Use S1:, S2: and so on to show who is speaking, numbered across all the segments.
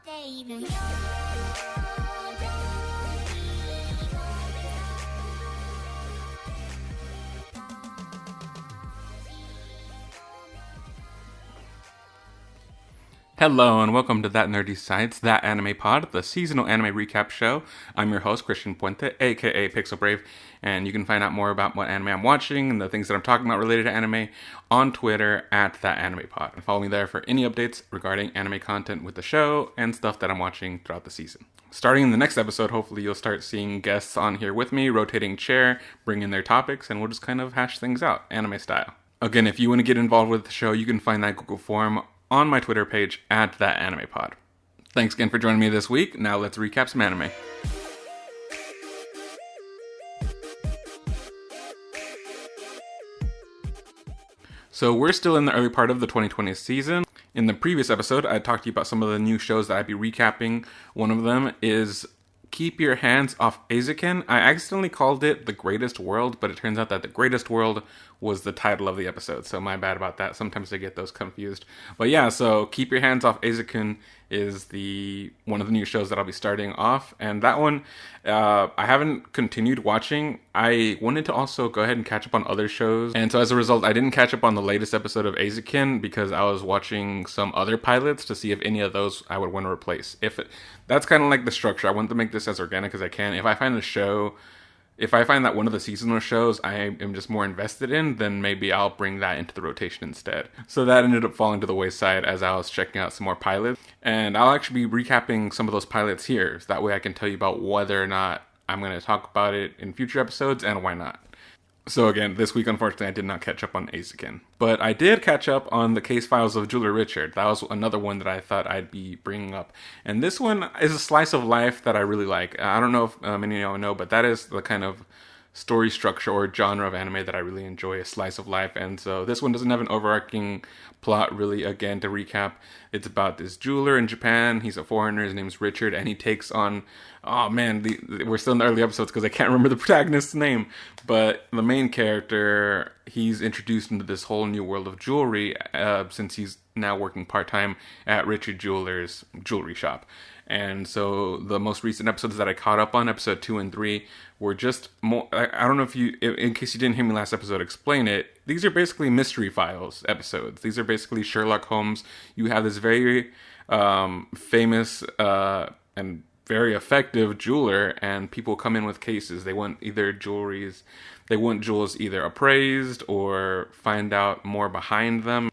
S1: Hello and welcome to That Nerdy Science, That Anime Pod, the seasonal anime recap show. I'm your host, Christian Puente, aka Pixel Brave, and you can find out more about what anime I'm watching and the things that I'm talking about related to anime on Twitter at That Anime Pod. And follow me there for any updates regarding anime content with the show and stuff that I'm watching throughout the season. Starting in the next episode, hopefully you'll start seeing guests on here with me, rotating chair, bringing their topics, and we'll just kind of hash things out, anime style. Again, if you want to get involved with the show, you can find that Google form on my Twitter page at That Anime Pod. Thanks again for joining me this week. Now let's recap some anime. So we're still in the early part of the 2020 season. In the previous episode, I talked to you about some of the new shows that I'd be recapping. One of them is Keep Your Hands Off Eizouken. I accidentally called it The Greatest World, but it turns out that The Greatest World was the title of the episode, so my bad about that. Sometimes I get those confused. But yeah, so Keep Your Hands Off Eizouken is one of the new shows that I'll be starting off, and that one I haven't continued watching. I wanted to also go ahead and catch up on other shows, and so as a result, I didn't catch up on the latest episode of Eizouken because I was watching some other pilots to see if any of those I would want to replace. That's kind of like the structure. I want to make this as organic as I can. If I find that one of the seasonal shows I am just more invested in, then maybe I'll bring that into the rotation instead. So that ended up falling to the wayside as I was checking out some more pilots. And I'll actually be recapping some of those pilots here. So that way I can tell you about whether or not I'm going to talk about it in future episodes and why not. So again, this week, unfortunately, I did not catch up on Eizouken. But I did catch up on the Case Files of Julie Richard. That was another one that I thought I'd be bringing up. And this one is a slice of life that I really like. I don't know if many of y'all know, but that is the kind of story structure or genre of anime that I really enjoy, a slice of life. And so this one doesn't have an overarching plot, really. Again, to recap, it's about this jeweler in Japan. He's a foreigner. His name's Richard, and he takes on... Oh man, we're still in the early episodes because I can't remember the protagonist's name. But the main character, he's introduced into this whole new world of jewelry since he's now working part-time at Richard Jeweler's jewelry shop. And so the most recent episodes that I caught up on, episode 2 and 3, were just more... I don't know if you... In case you didn't hear me last episode explain it, these are basically mystery files episodes. These are basically Sherlock Holmes. You have this very famous and very effective jeweler, and people come in with cases. They want jewels either appraised or find out more behind them.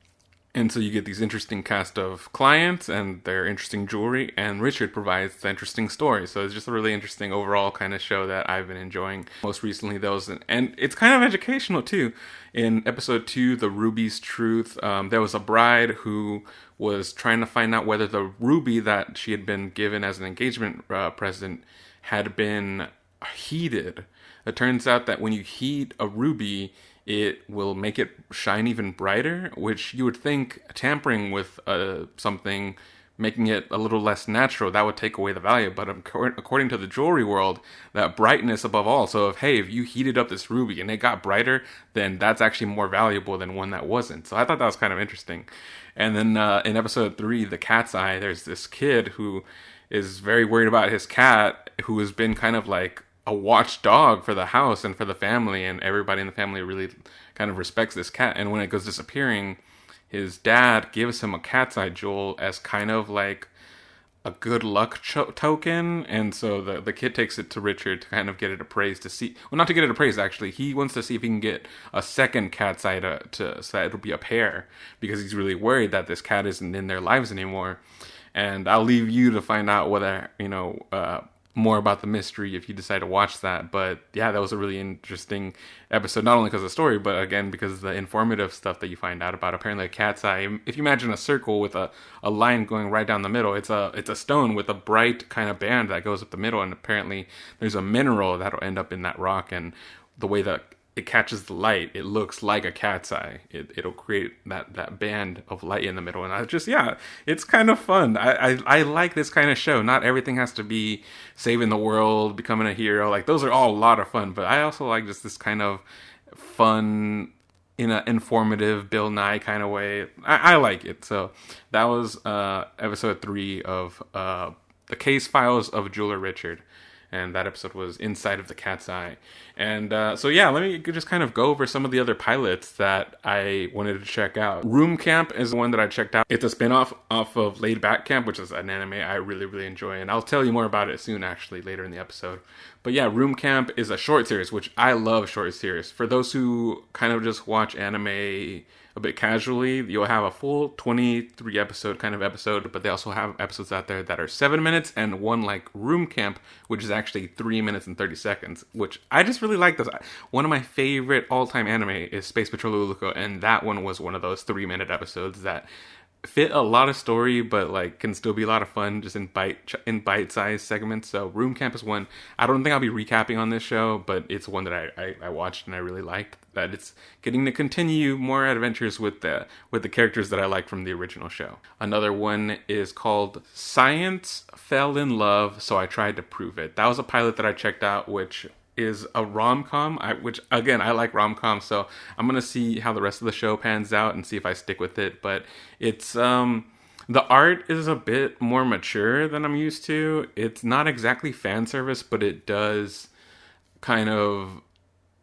S1: And so you get these interesting cast of clients and their interesting jewelry, and Richard provides the interesting story. So it's just a really interesting overall kind of show that I've been enjoying. Most recently, and it's kind of educational too. In episode 2, The Ruby's Truth, there was a bride who was trying to find out whether the ruby that she had been given as an engagement present had been heated. It turns out that when you heat a ruby, it will make it shine even brighter, which you would think tampering with something, making it a little less natural, that would take away the value. But according to the jewelry world, that brightness above all. So if you heated up this ruby and it got brighter, then that's actually more valuable than one that wasn't. So I thought that was kind of interesting. And then in episode 3, The Cat's Eye, there's this kid who is very worried about his cat, who has been kind of like a watchdog for the house and for the family, and everybody in the family really kind of respects this cat. And when it goes disappearing, his dad gives him a cat's eye jewel as kind of like a good luck token. And so the kid takes it to Richard to kind of get it appraised not to get it appraised, actually. He wants to see if he can get a second cat's eye so that it'll be a pair, because he's really worried that this cat isn't in their lives anymore. And I'll leave you to find out whether, more about the mystery if you decide to watch that. But yeah, that was a really interesting episode, not only because of the story, but again because of the informative stuff that you find out about apparently a cat's eye. If you imagine a circle with a line going right down the middle, it's a stone with a bright kind of band that goes up the middle, and apparently there's a mineral that'll end up in that rock, and the way that it catches the light, it looks like a cat's eye. It'll create that band of light in the middle. And it's kind of fun. I like this kind of show. Not everything has to be saving the world, becoming a hero. Like, those are all a lot of fun. But I also like just this kind of fun in an informative Bill Nye kind of way. I like it. So that was episode 3 of The Case Files of Jeweler Richard. And that episode was Inside of the Cat's Eye. And so yeah, let me just kind of go over some of the other pilots that I wanted to check out. Room Camp is the one that I checked out. It's a spin-off off of Laid Back Camp, which is an anime I really, really enjoy. And I'll tell you more about it soon, actually, later in the episode. But yeah, Room Camp is a short series, which I love short series. For those who kind of just watch anime a bit casually, you'll have a full 23 episode kind of episode, but they also have episodes out there that are 7 minutes, and one like Room Camp, which is actually 3 minutes and 30 seconds, which I just really like this. One of my favorite all-time anime is Space Patrol Luluco, and that one was one of those 3-minute episodes that fit a lot of story, but like can still be a lot of fun just in bite-sized segments. So Room Camp is one. I don't think I'll be recapping on this show, but it's one that I watched and I really liked. That it's getting to continue more adventures with the characters that I liked from the original show. Another one is called Science Fell in Love, So I Tried to Prove It. That was a pilot that I checked out, which is a rom-com, which again, I like rom-com, so I'm gonna see how the rest of the show pans out and see if I stick with it. But it's the art is a bit more mature than I'm used to. It's not exactly fan service, but it does kind of,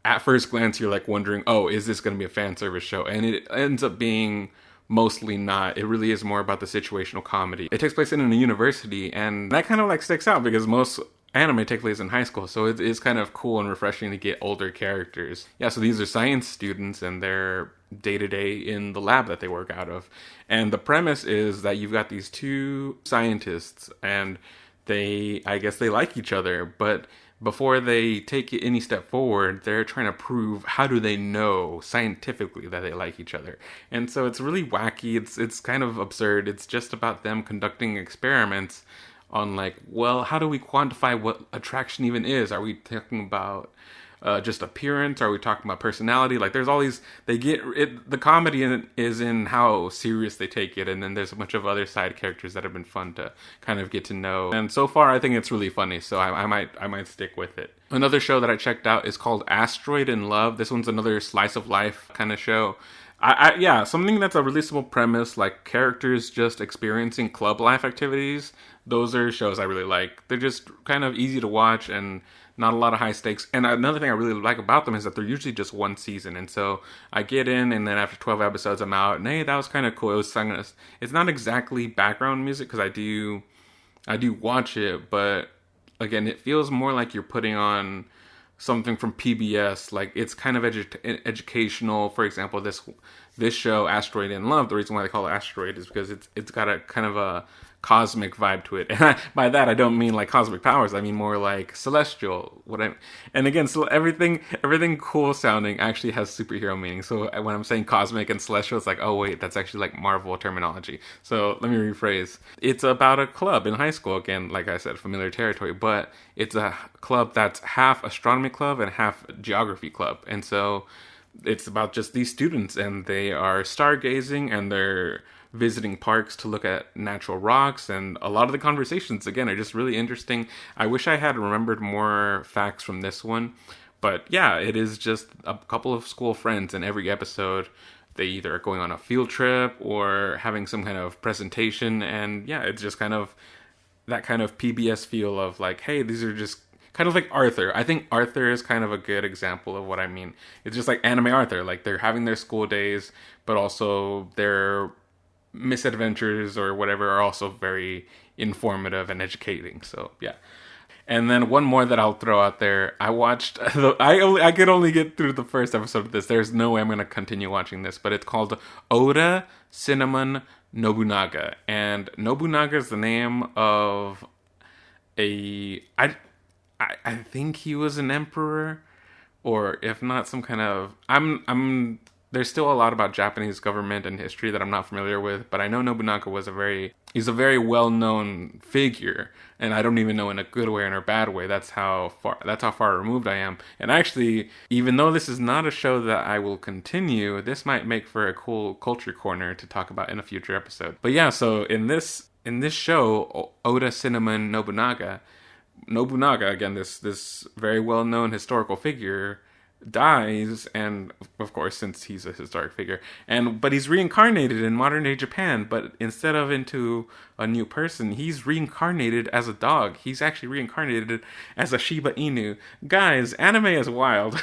S1: at first glance, you're like wondering, oh, is this gonna be a fan service show? And it ends up being mostly not. It really is more about the situational comedy. It takes place in a university, and that kind of like sticks out because most anime take place in high school, so it is kind of cool and refreshing to get older characters. Yeah, so these are science students and they're day-to-day in the lab that they work out of. And the premise is that you've got these two scientists and I guess they like each other, but before they take any step forward, they're trying to prove how do they know scientifically that they like each other. And so it's really wacky, it's kind of absurd. It's just about them conducting experiments on like, well, how do we quantify what attraction even is? Are we talking about just appearance? Are we talking about personality? Like there's all these, the comedy in it is in how serious they take it, and then there's a bunch of other side characters that have been fun to kind of get to know. And so far I think it's really funny, so I might stick with it. Another show that I checked out is called Asteroid in Love. This one's another slice of life kind of show. Yeah, something that's a really simple premise, like characters just experiencing club life activities. Those are shows I really like. They're just kind of easy to watch and not a lot of high stakes. And another thing I really like about them is that they're usually just one season. And so I get in, and then after 12 episodes, I'm out. And hey, that was kind of cool. It's not exactly background music because I do watch it, but again, it feels more like you're putting on something from PBS. Like it's kind of educational. For example, this show Asteroid in Love, the reason why they call it Asteroid is because it's got a kind of a cosmic vibe to it. And by that I don't mean like cosmic powers, I mean more like celestial. And again, so everything cool sounding actually has superhero meaning. So when I'm saying cosmic and celestial, it's like, oh wait, that's actually like Marvel terminology. So let me rephrase. It's about a club in high school. Again, like I said, familiar territory, but it's a club that's half astronomy club and half geography club. And so it's about just these students, and they are stargazing, and they're visiting parks to look at natural rocks, and a lot of the conversations, again, are just really interesting. I wish I had remembered more facts from this one, but yeah, it is just a couple of school friends in every episode. They either are going on a field trip or having some kind of presentation, and yeah, it's just kind of that kind of PBS feel of like, hey, these are just kind of like Arthur. I think Arthur is kind of a good example of what I mean. It's just like anime Arthur. Like they're having their school days, but also their misadventures or whatever are also very informative and educating. So yeah. And then one more that I'll throw out there. I watched. I could only get through the first episode of this. There's no way I'm going to continue watching this. But it's called Oda Cinnamon Nobunaga, and Nobunaga is the name of I think he was an emperor, or if not, some kind of there's still a lot about Japanese government and history that I'm not familiar with, but I know Nobunaga he's a very well-known figure, and I don't even know in a good way or in a bad way. That's how far removed I am. And actually, even though this is not a show that I will continue, this might make for a cool culture corner to talk about in a future episode. But yeah, so in this show, Oda Cinnamon Nobunaga, again, this very well-known historical figure, dies, and of course, since he's a historic figure, but he's reincarnated in modern day Japan, but instead of into a new person, he's reincarnated as a dog. He's actually reincarnated as a Shiba Inu. Guys, anime is wild.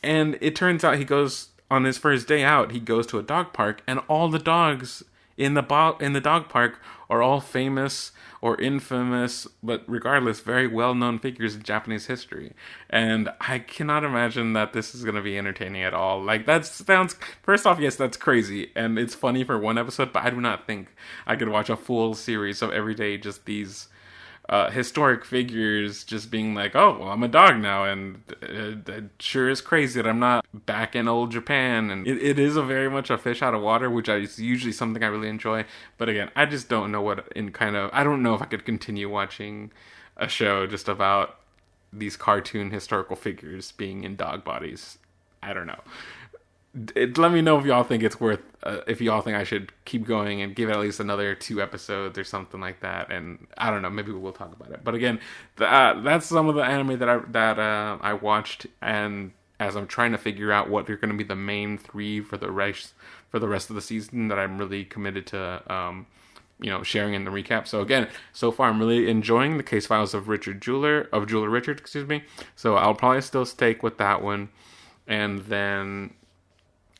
S1: And it turns out he goes on his first day out, he goes to a dog park, and all the dogs in the dog park are all famous or infamous, but regardless, very well-known figures in Japanese history. And I cannot imagine that this is going to be entertaining at all. Like, that sounds, first off, yes, that's crazy, and it's funny for one episode, but I do not think I could watch a full series of every day just these historic figures just being like, oh, well, I'm a dog now, and it sure is crazy that I'm not back in old Japan. And it is a very much a fish out of water, which is usually something I really enjoy. But again, I just don't know I don't know if I could continue watching a show just about these cartoon historical figures being in dog bodies. I don't know. Let me know if y'all think it's worth, if y'all think I should keep going and give it at least another 2 episodes or something like that. And I don't know, maybe we'll talk about it. But again, that's some of the anime that I watched, and as I'm trying to figure out what are going to be the main 3 for the rest of the season that I'm really committed to, sharing in the recap. So again, so far I'm really enjoying the Case Files of Jeweler Richard, excuse me. So I'll probably still stake with that one, and then.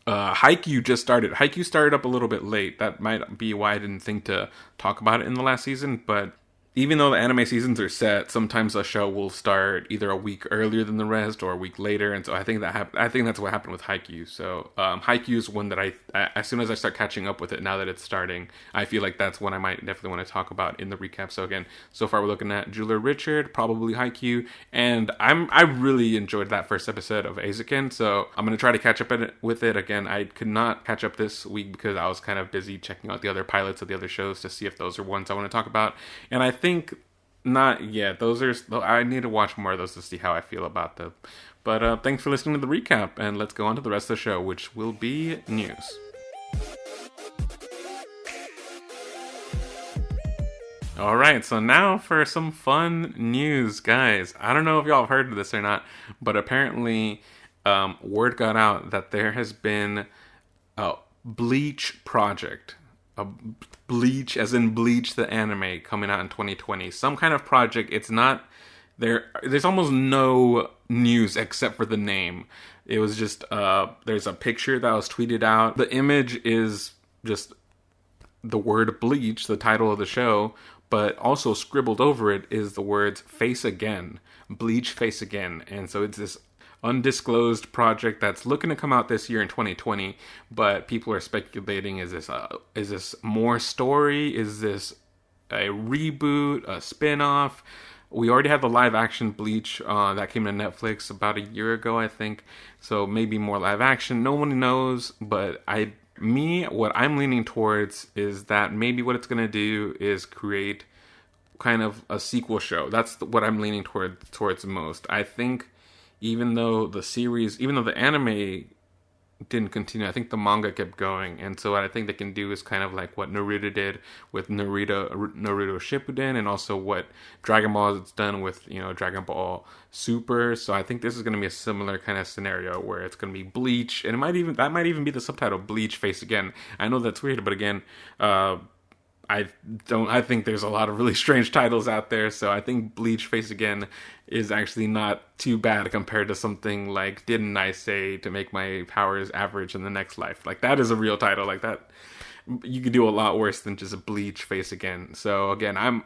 S1: Haikyu just started. Haikyu started up a little bit late. That might be why I didn't think to talk about it in the last season, but even though the anime seasons are set, sometimes a show will start either a week earlier than the rest or a week later, and so I think that's what happened with Haikyu. So Haikyu is one that I as soon as I start catching up with it, now that it's starting, I feel like that's one I might definitely want to talk about in the recap. So again, so far we're looking at Jeweler Richard, probably Haikyu, and I really enjoyed that first episode of Eizouken, so I'm gonna try to catch up with it again. I could not catch up this week because I was kind of busy checking out the other pilots of the other shows to see if those are ones I want to talk about, and I think not yet. I need to watch more of those to see how I feel about them. But thanks for listening to the recap, and let's go on to the rest of the show, which will be news. Alright, so now for some fun news, guys. I don't know if y'all have heard of this or not, but apparently word got out that there has been a Bleach Project. A Bleach, as in Bleach the anime, coming out in 2020. Some kind of project. It's not there. There's almost no news except for the name. It was just there's a picture that was tweeted out. The image is just the word Bleach, the title of the show, but also scribbled over it is the words "Face Again," Bleach Face Again, and so it's this undisclosed project that's looking to come out this year in 2020, but people are speculating, is this more story? Is this a reboot, a spin-off? We already had the live action Bleach that came to Netflix about a year ago, I think, so maybe more live action. No one knows, but what I'm leaning towards is that maybe what it's going to do is create kind of a sequel show. That's what I'm leaning towards most. I think even though the anime didn't continue, I think the manga kept going, and so what I think they can do is kind of like what Naruto did with Naruto Shippuden, and also what Dragon Ball has done with Dragon Ball Super. So I think this is going to be a similar kind of scenario where it's going to be Bleach, and that might even be the subtitle, Bleach Face Again. I know that's weird, but again, I think there's a lot of really strange titles out there, so I think Bleach Face Again is actually not too bad compared to something like Didn't I Say to Make My Powers Average in the Next Life. Like, that is a real title. Like, that, you could do a lot worse than just a Bleach Face Again. So again, I'm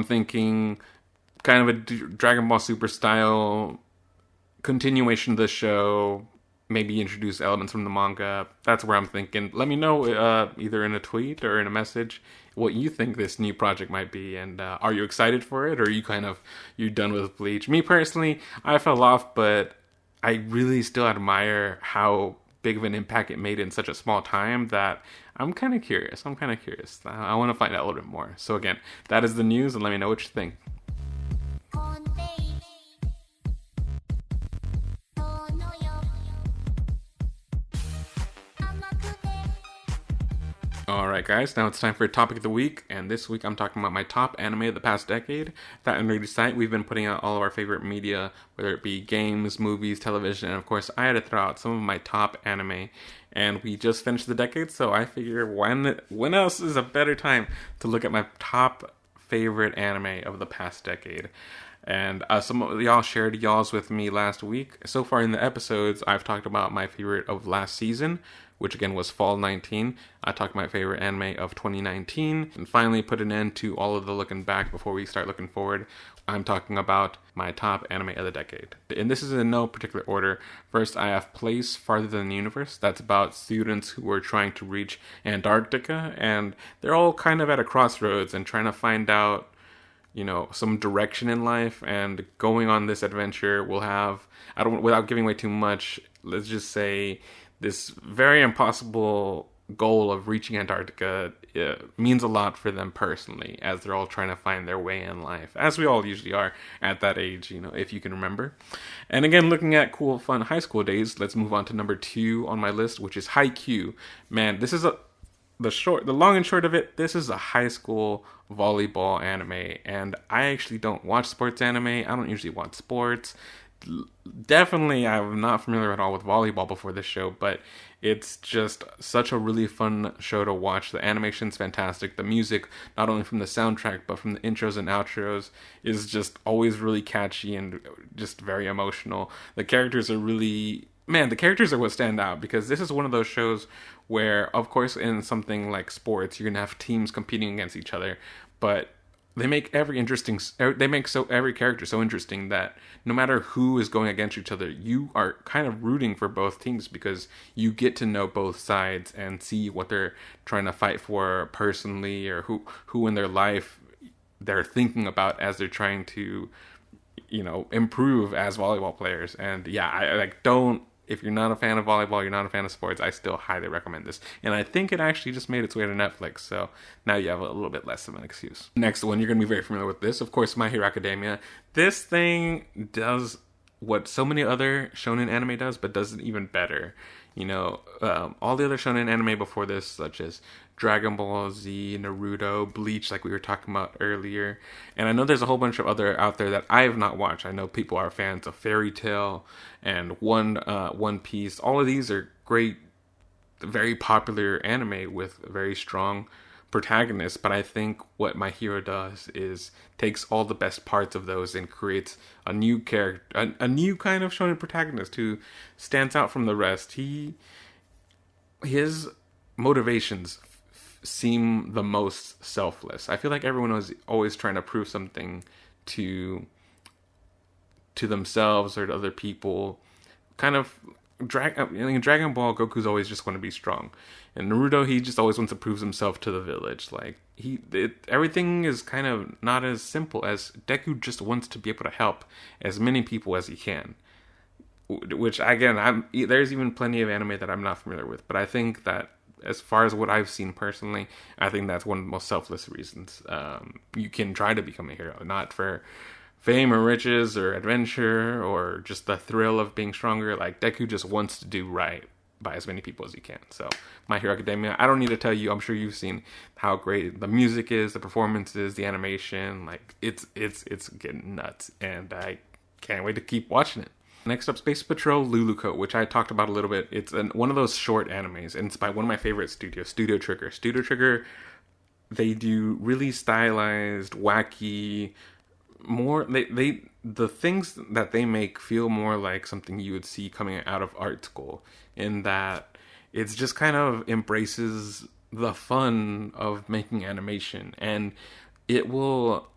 S1: thinking kind of a Dragon Ball Super style continuation of the show, maybe introduce elements from the manga. That's where I'm thinking. Let me know either in a tweet or in a message what you think this new project might be, and are you excited for it, or are you done with Bleach? Me personally, I fell off, but I really still admire how big of an impact it made in such a small time that I'm kind of curious. I want to find out a little bit more. So again, that is the news, and let me know what you think. Alright guys, now it's time for Topic of the Week, and this week I'm talking about my top anime of the past decade. That nerdy site, we've been putting out all of our favorite media, whether it be games, movies, television, and of course I had to throw out some of my top anime. And we just finished the decade, so I figure when else is a better time to look at my top favorite anime of the past decade. And some of y'all shared y'all's with me last week. So far in the episodes, I've talked about my favorite of last season, which again was Fall 19. I talked my favorite anime of 2019, and finally put an end to all of the looking back before we start looking forward. I'm talking about my top anime of the decade. And this is in no particular order. First, I have Place Farther Than the Universe. That's about students who are trying to reach Antarctica, and they're all kind of at a crossroads and trying to find out, you know, some direction in life. And going on this adventure will have, without giving away too much, let's just say this very impossible goal of reaching Antarctica means a lot for them personally, as they're all trying to find their way in life, as we all usually are at that age, you know, if you can remember. And again, looking at cool, fun high school days, let's move on to number 2 on my list, which is Haikyu. Man, this is the long and short of it, this is a high school volleyball anime, and I actually don't watch sports anime. I don't usually watch sports. Definitely, I'm not familiar at all with volleyball before this show, but it's just such a really fun show to watch. The animation's fantastic. The music, not only from the soundtrack, but from the intros and outros, is just always really catchy and just very emotional. The characters are what stand out, because this is one of those shows where, of course, in something like sports, you're going to have teams competing against each other, but they make every character so interesting that no matter who is going against each other, you are kind of rooting for both teams, because you get to know both sides and see what they're trying to fight for personally, or who in their life they're thinking about as they're trying to, you know, improve as volleyball players. And yeah, if you're not a fan of volleyball, you're not a fan of sports, I still highly recommend this. And I think it actually just made its way to Netflix, so now you have a little bit less of an excuse. Next one, you're going to be very familiar with this, of course, My Hero Academia. This thing does what so many other shonen anime does, but does it even better. You know, all the other shonen anime before this, such as Dragon Ball Z, Naruto, Bleach, like we were talking about earlier. And I know there's a whole bunch of other out there that I have not watched. I know people are fans of Fairy Tail and One Piece. All of these are great, very popular anime with very strong protagonists. But I think what My Hero does is takes all the best parts of those and creates a new character, a new kind of shonen protagonist who stands out from the rest. His motivations seem the most selfless. I feel like everyone was always trying to prove something to themselves or to other people. Kind of in Dragon Ball, Goku's always just want to be strong. In Naruto, he just always wants to prove himself to the village. Like everything is kind of not as simple, as Deku just wants to be able to help as many people as he can. Which again, there's even plenty of anime that I'm not familiar with, but I think that, as far as what I've seen personally, I think that's one of the most selfless reasons you can try to become a hero. Not for fame or riches or adventure or just the thrill of being stronger. Like, Deku just wants to do right by as many people as he can. So, My Hero Academia, I don't need to tell you, I'm sure you've seen how great the music is, the performances, the animation. Like, it's getting nuts, and I can't wait to keep watching it. Next up, Space Patrol Luluco, which I talked about a little bit. It's one of those short animes, and it's by one of my favorite studios, Studio Trigger. Studio Trigger, they do really stylized, wacky, the things that they make feel more like something you would see coming out of art school, in that it's just kind of embraces the fun of making animation, and it will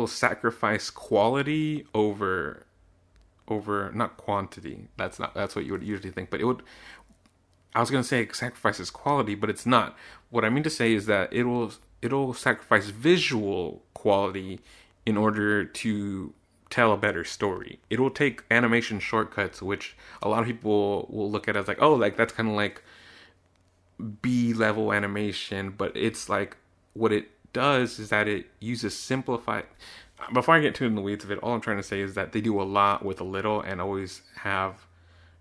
S1: sacrifice quality over not quantity. That's what you would usually think, but I was going to say it sacrifices quality, but it's not. What I mean to say is that it'll sacrifice visual quality in order to tell a better story. It will take animation shortcuts, which a lot of people will look at as like, oh, like that's kind of like B-level animation, but it's like, what it does is that it uses simplified. Before I get too in the weeds of it, all I'm trying to say is that they do a lot with a little, and always have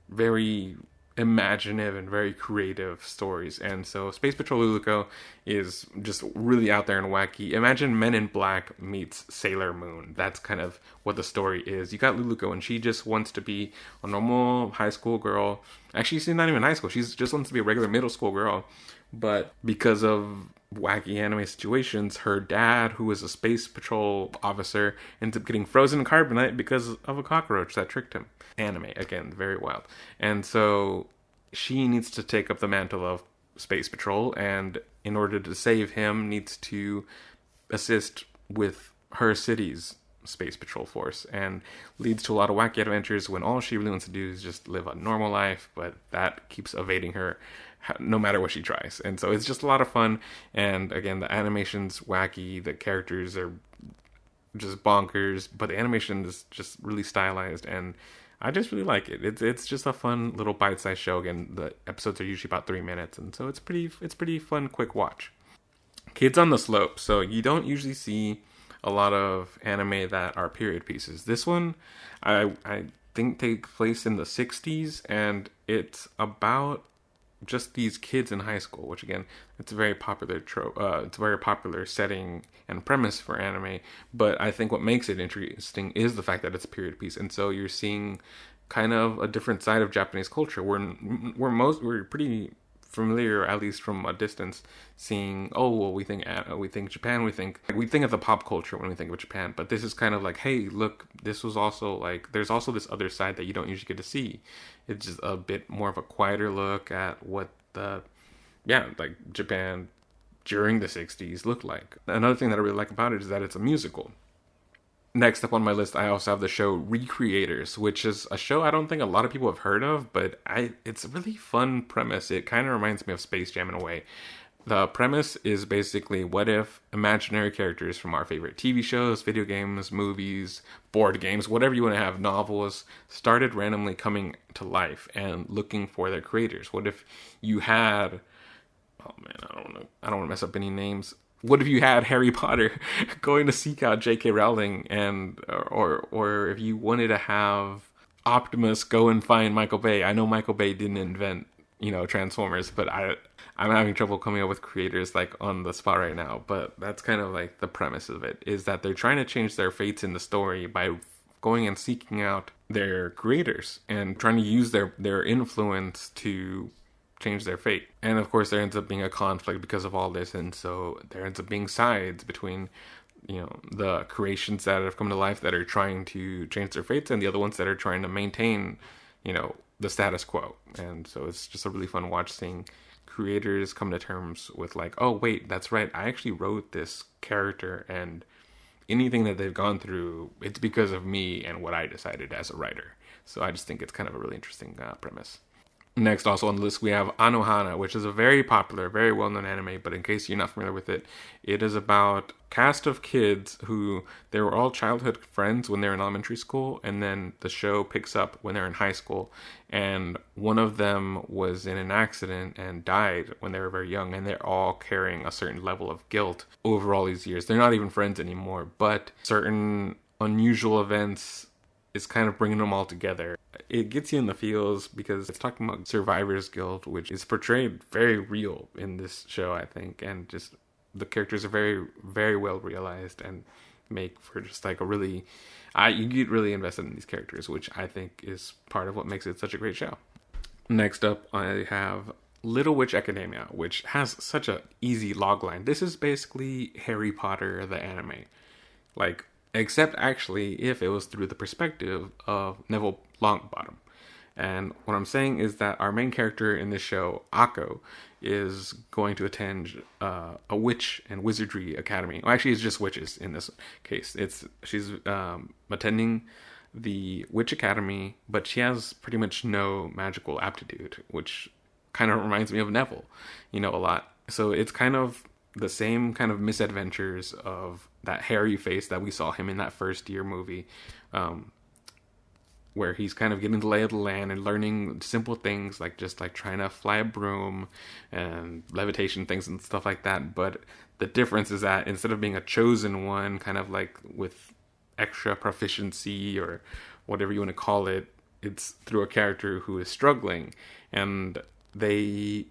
S1: very imaginative and very creative stories. And so Space Patrol Luluco is just really out there and wacky. Imagine Men in Black meets Sailor Moon. That's kind of what the story is. You got Luluco, and she just wants to be a normal high school girl. Actually, she's not even high school. She just wants to be a regular middle school girl. But because of wacky anime situations, her dad, who is a space patrol officer, ends up getting frozen in carbonite because of a cockroach that tricked him. Anime, again, very wild. And so she needs to take up the mantle of space patrol, and in order to save him, needs to assist with her city's space patrol force, and leads to a lot of wacky adventures when all she really wants to do is just live a normal life, but that keeps evading her no matter what she tries. And so it's just a lot of fun, and again, the animation's wacky, the characters are just bonkers, but the animation is just really stylized, and I just really like it. It's just a fun little bite-sized show. Again, the episodes are usually about 3 minutes, and so it's pretty fun, quick watch. Kids on the Slope. So you don't usually see a lot of anime that are period pieces. This one, I think, takes place in the 60s, and it's about just these kids in high school, which again, it's a very popular trope. It's a very popular setting and premise for anime. But I think what makes it interesting is the fact that it's a period piece, and so you're seeing kind of a different side of Japanese culture. We're pretty familiar, at least from a distance, seeing, oh well, we think Japan, we think of the pop culture when we think of Japan, but this is kind of like, hey, look, this was also like, there's also this other side that you don't usually get to see. It's just a bit more of a quieter look at what like Japan during the 60s looked like. Another thing that I really like about it is that it's a musical. Next up on my list, I also have the show Recreators, which is a show I don't think a lot of people have heard of, but it's a really fun premise. It kind of reminds me of Space Jam in a way. The premise is basically, what if imaginary characters from our favorite TV shows, video games, movies, board games, whatever you want to have, novels, started randomly coming to life and looking for their creators? What if you had, oh man, I don't want to mess up any names. What if you had Harry Potter going to seek out J.K. Rowling, and or if you wanted to have Optimus go and find Michael Bay? I know Michael Bay didn't invent, Transformers, but I'm having trouble coming up with creators like on the spot right now. But that's kind of like the premise of it, is that they're trying to change their fates in the story by going and seeking out their creators and trying to use their influence to change their fate. And of course there ends up being a conflict because of all this, and so there ends up being sides between the creations that have come to life that are trying to change their fates, and the other ones that are trying to maintain the status quo. And so it's just a really fun watch, seeing creators come to terms with like, oh wait, that's right, I actually wrote this character, and anything that they've gone through, it's because of me and what I decided as a writer. So I just think it's kind of a really interesting premise. Next, also on the list, we have Anohana, which is a very popular, very well-known anime, but in case you're not familiar with it, it is about a cast of kids who, they were all childhood friends when they were in elementary school, and then the show picks up when they're in high school, and one of them was in an accident and died when they were very young, and they're all carrying a certain level of guilt over all these years. They're not even friends anymore, but certain unusual events is kind of bringing them all together. It gets you in the feels because it's talking about survivor's guilt, which is portrayed very real in this show, I think, and just the characters are very, very well realized and make for just like a really, you get really invested in these characters, which I think is part of what makes it such a great show. Next up, I have Little Witch Academia, which has such a easy logline. This is basically Harry Potter, the anime. Like, except actually if it was through the perspective of Neville Longbottom. And what I'm saying is that our main character in this show, Akko, is going to attend a witch and wizardry academy. Well, actually, it's just witches in this case. She's attending the witch academy, but she has pretty much no magical aptitude, which kind of reminds me of Neville, a lot. So it's kind of the same kind of misadventures of that hairy face that we saw him in that first year movie, where he's kind of getting the lay of the land and learning simple things like just like trying to fly a broom and levitation things and stuff like that. But the difference is that instead of being a chosen one, kind of like with extra proficiency or whatever you want to call it, it's through a character who is struggling, and they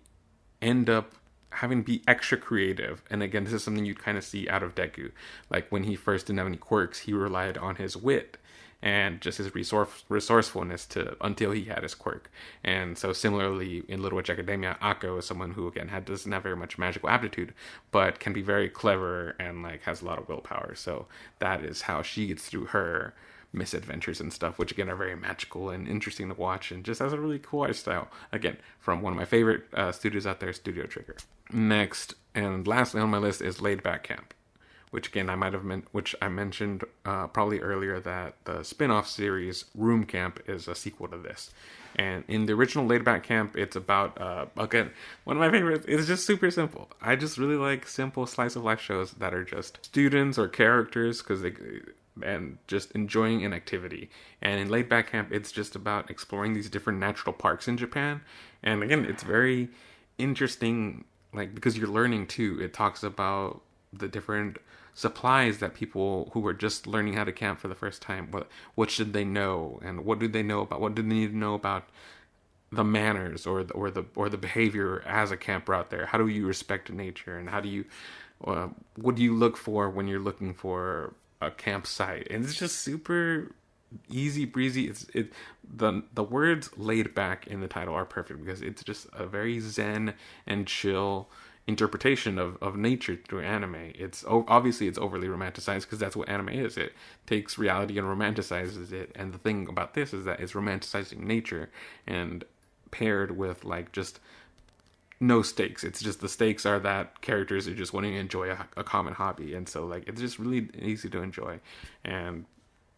S1: end up having to be extra creative. And again, this is something you'd kind of see out of Deku. Like when he first didn't have any quirks, he relied on his wit and just his resourcefulness until he had his quirk. And so similarly in Little Witch Academia, Akko is someone who again doesn't have very much magical aptitude, but can be very clever and like has a lot of willpower. So that is how she gets through her misadventures and stuff, which again are very magical and interesting to watch, and just has a really cool art style. Again, from one of my favorite studios out there, Studio Trigger. Next and lastly on my list is Laid Back Camp, which again I mentioned probably earlier, that the spin-off series Room Camp is a sequel to this. And in the original Laid Back Camp, it's about again, one of my favorites. It's just super simple. I just really like simple slice of life shows that are just students or characters and just enjoying an activity. And in Laid Back Camp, it's just about exploring these different natural parks in Japan. And again, it's very interesting, like, because you're learning too. It talks about the different supplies that people who are just learning how to camp for the first time, what should they know, and what do they know about, what do they need to know about the manners or the behavior as a camper out there. How do you respect nature, and how do you what do you look for when you're looking for a campsite? And it's just super easy breezy. The words laid back in the title are perfect, because it's just a very zen and chill interpretation of nature through anime. It's obviously it's overly romanticized, because that's what anime is. It takes reality and romanticizes it. And the thing about this is that it's romanticizing nature and paired with like just no stakes. It's just the stakes are that characters are just wanting to enjoy a common hobby, and so like it's just really easy to enjoy. And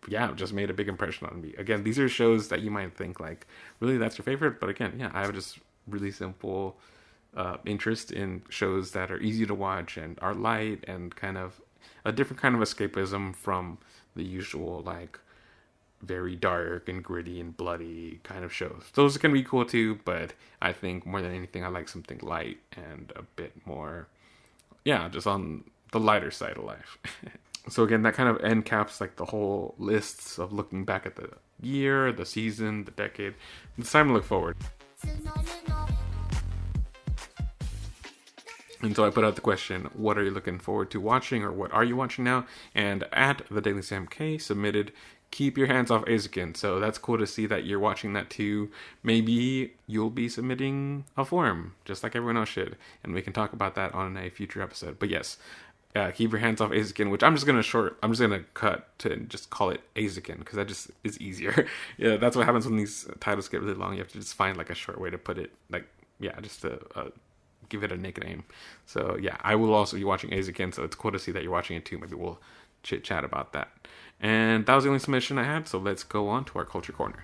S1: yeah, it just made a big impression on me. Again, these are shows that you might think like, really, that's your favorite? But again, yeah, I have just really simple interest in shows that are easy to watch and are light and kind of a different kind of escapism from the usual like very dark and gritty and bloody kind of shows. Those can be cool too, but I think more than anything I like something light and a bit more, yeah, just on the lighter side of life. So again, that kind of end caps like the whole lists of looking back at the year, the season, the decade. It's time to look forward. And so I put out the question, what are you looking forward to watching, or what are you watching now? And at the Daily Sam K submitted, keep your hands off Eizouken. So that's cool to see that you're watching that too. Maybe you'll be submitting a form, just like everyone else should. And we can talk about that on a future episode. But yes, keep your hands off Eizouken, which I'm just gonna cut to just call it Eizouken, because that just is easier. Yeah, that's what happens when these titles get really long. You have to just find like a short way to put it, like, yeah, just to give it a nickname. So yeah, I will also be watching Eizouken, so it's cool to see that you're watching it too. Maybe we'll chit chat about that. And that was the only submission I had, so let's go on to our Culture Corner.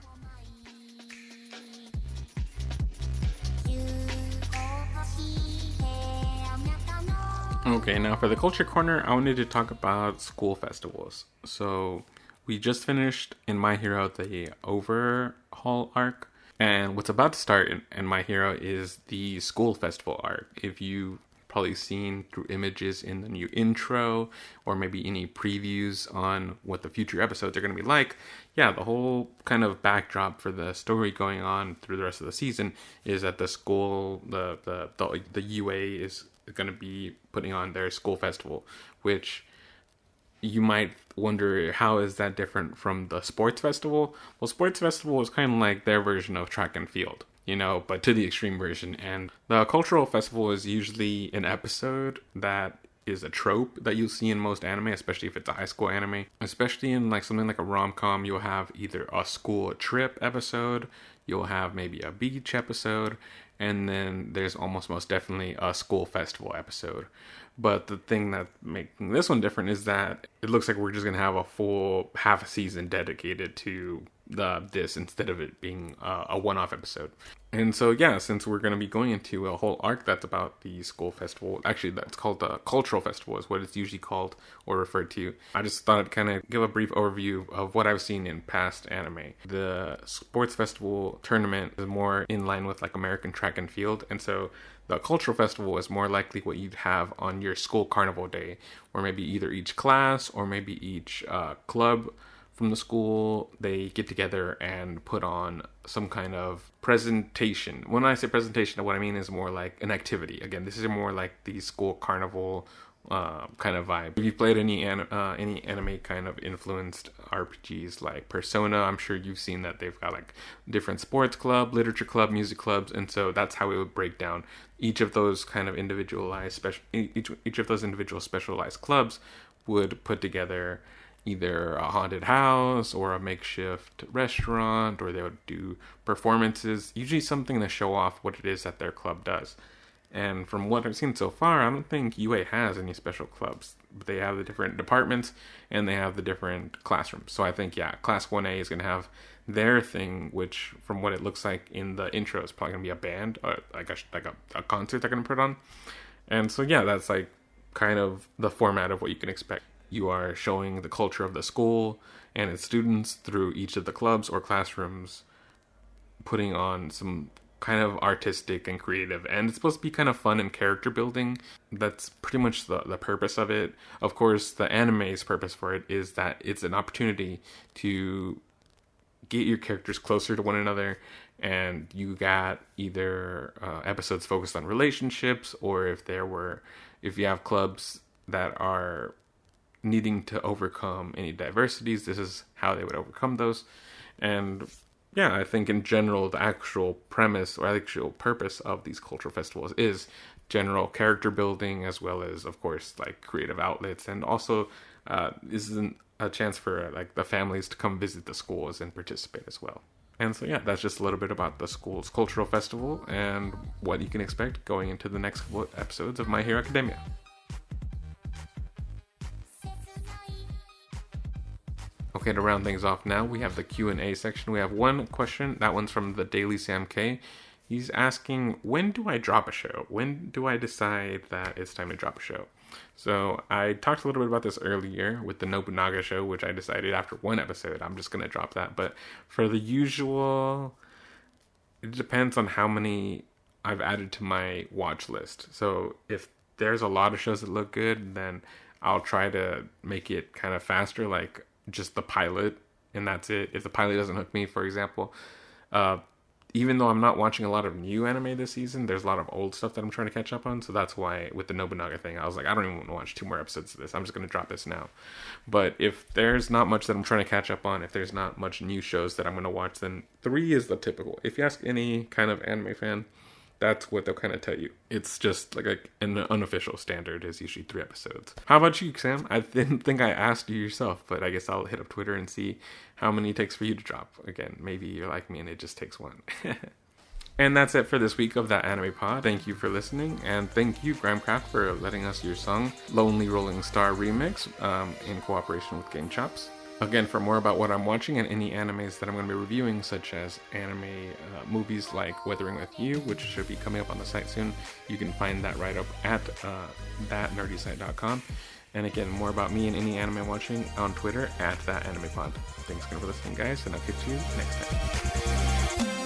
S1: Okay, now for the Culture Corner, I wanted to talk about school festivals. So we just finished in My Hero the overhaul arc, and what's about to start in My Hero is the school festival arc. If you've probably seen through images in the new intro, or maybe any previews on what the future episodes are going to be like, yeah, the whole kind of backdrop for the story going on through the rest of the season is that the school, the UA is going to be putting on their school festival, which you might wonder, how is that different from the sports festival? Well, sports festival is kind of like their version of track and field, you know, but to the extreme version. And the cultural festival is usually an episode that is a trope that you'll see in most anime, especially if it's a high school anime. Especially in like something like a rom-com, you'll have either a school trip episode, you'll have maybe a beach episode, and then there's almost most definitely a school festival episode. But the thing that making this one different is that it looks like we're just going to have a full half a season dedicated to this, instead of it being a one-off episode. And so, yeah, since we're going to be going into a whole arc that's about the school festival, actually that's called the cultural festival is what it's usually called or referred to. I just thought I'd kind of give a brief overview of what I've seen in past anime. The sports festival tournament is more in line with like American track and field, and so the cultural festival is more likely what you'd have on your school carnival day, where maybe either each class or maybe each club from the school, they get together and put on some kind of presentation. When I say presentation, what I mean is more like an activity. Again, this is more like the school carnival kind of vibe. If you've played any anime kind of influenced RPGs like Persona, I'm sure you've seen that they've got like different sports club, literature club, music clubs, and so that's how it would break down. Each of those kind of individualized each of those individual specialized clubs would put together either a haunted house or a makeshift restaurant, or they would do performances, usually something to show off what it is that their club does. And from what I've seen so far, I don't think UA has any special clubs. They have the different departments and they have the different classrooms. So I think, yeah, Class 1A is going to have their thing, which from what it looks like in the intro is probably going to be a band, or like a concert they're going to put on. And so, yeah, that's like kind of the format of what you can expect. You are showing the culture of the school and its students through each of the clubs or classrooms, putting on some kind of artistic and creative, and it's supposed to be kind of fun and character building. That's pretty much the purpose of it. Of course, the anime's purpose for it is that it's an opportunity to get your characters closer to one another, and you got either episodes focused on relationships, or if you have clubs that are needing to overcome any diversities, this is how they would overcome those. And yeah, I think in general, the actual premise or actual purpose of these cultural festivals is general character building, as well as, of course, like creative outlets. And also, this is a chance for like the families to come visit the schools and participate as well. And so, yeah, that's just a little bit about the school's cultural festival and what you can expect going into the next couple episodes of My Hero Academia. Okay, to round things off now, we have the Q&A section. We have one question. That one's from the Daily Sam K. He's asking, when do I drop a show? When do I decide that it's time to drop a show? So I talked a little bit about this earlier with the Nobunaga show, which I decided after one episode, I'm just going to drop that. But for the usual, it depends on how many I've added to my watch list. So if there's a lot of shows that look good, then I'll try to make it kind of faster, like just the pilot, and that's it. If the pilot doesn't hook me, for example, even though I'm not watching a lot of new anime this season, there's a lot of old stuff that I'm trying to catch up on. So that's why with the Nobunaga thing, I was like, I don't even want to watch 2 more episodes of this. I'm just going to drop this now. But if there's not much that I'm trying to catch up on, if there's not much new shows that I'm going to watch, then 3 is the typical. If you ask any kind of anime fan, that's what they'll kind of tell you. It's just like an unofficial standard is usually 3 episodes. How about you, Sam? I didn't think I asked you yourself, but I guess I'll hit up Twitter and see how many it takes for you to drop. Again, maybe you're like me and it just takes 1. And that's it for this week of That Anime Pod. Thank you for listening, and thank you, Gramcraft, for letting us your song, Lonely Rolling Star Remix, in cooperation with Game Chops. Again, for more about what I'm watching and any animes that I'm going to be reviewing, such as anime movies like Weathering With You, which should be coming up on the site soon, you can find that right up at thatnerdysite.com. And again, more about me and any anime I'm watching on Twitter at thatanimepod. Thanks again for listening, guys, and I'll catch you next time.